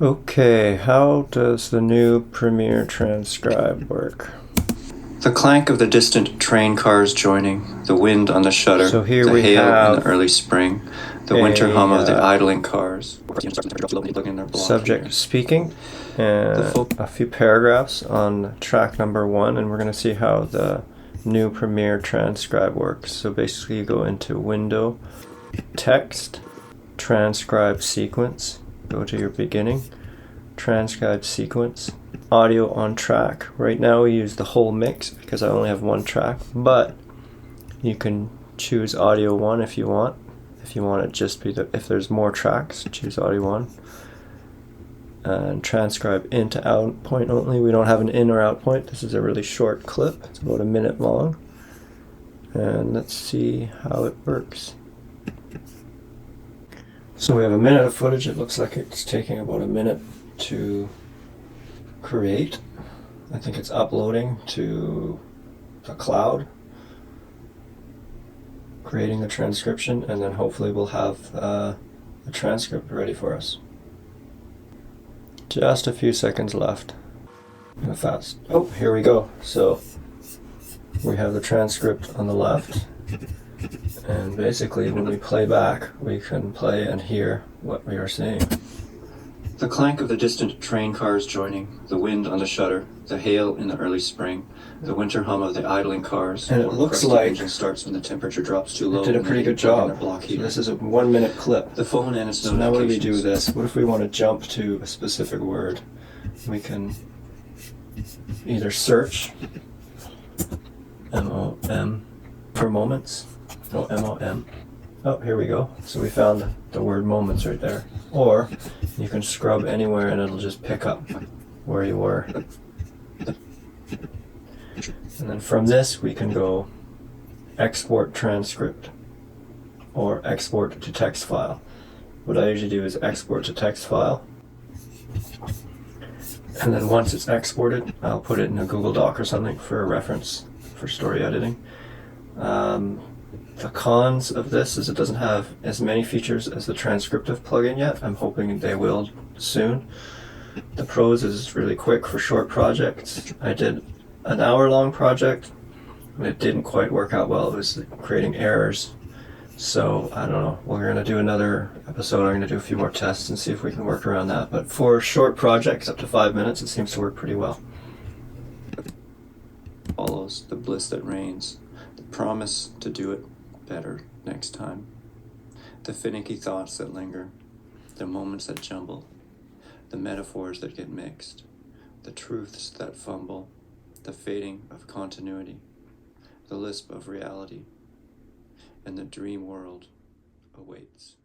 Okay, how does the new Premiere Transcribe work? The clank of the distant train cars joining, the wind on the shutter, So here the we hail in have the early spring, the winter hum of the idling cars. Subject speaking and a few paragraphs on track number 1, and we're going to see how the new Premiere Transcribe works. So basically you go into Window, Text, Transcribe Sequence, go to your beginning, Transcribe Sequence, Audio on track. Right now we use the whole mix because I only have one track, but you can choose audio 1 if you want. If you want it just be if there's more tracks, choose audio 1. And transcribe in to out point only. We don't have an in or out point. This is a really short clip. It's about a minute long. And let's see how it works. So we have a minute of footage. It looks like it's taking about a minute to create. I think it's uploading to the cloud, creating the transcription, and then hopefully we'll have the transcript ready for us. Just a few seconds left. Fast. Oh, here we go. So we have the transcript on the left, and basically when we play back, we can play and hear what we are saying. The clank of the distant train cars joining, the wind on the shutter, the hail in the early spring, the winter hum of the idling cars. And it looks like engine starts when the temperature drops too low. It did a pretty good job. So this is a 1 minute clip. The phone and its So now what do we do with this? What if we want to jump to a specific word? We can either search M-O-M for moments. No, M-O-M. Oh, here we go. So we found the word moments right there. Or you can scrub anywhere and it'll just pick up where you were. And then from this we can go export transcript or export to text file. What I usually do is export to text file. And then once it's exported, I'll put it in a Google Doc or something for a reference for story editing. The cons of this is it doesn't have as many features as the transcriptive plugin yet. I'm hoping they will soon. The pros is it's really quick for short projects. I did an hour-long project, and it didn't quite work out well. It was creating errors. So I don't know. We're going to do another episode. I'm going to do a few more tests and see if we can work around that. But for short projects, up to 5 minutes, it seems to work pretty well. Follows the bliss that reigns, the promise to do it better next time, the finicky thoughts that linger, the moments that jumble, the metaphors that get mixed, the truths that fumble, the fading of continuity, the lisp of reality, and the dream world awaits.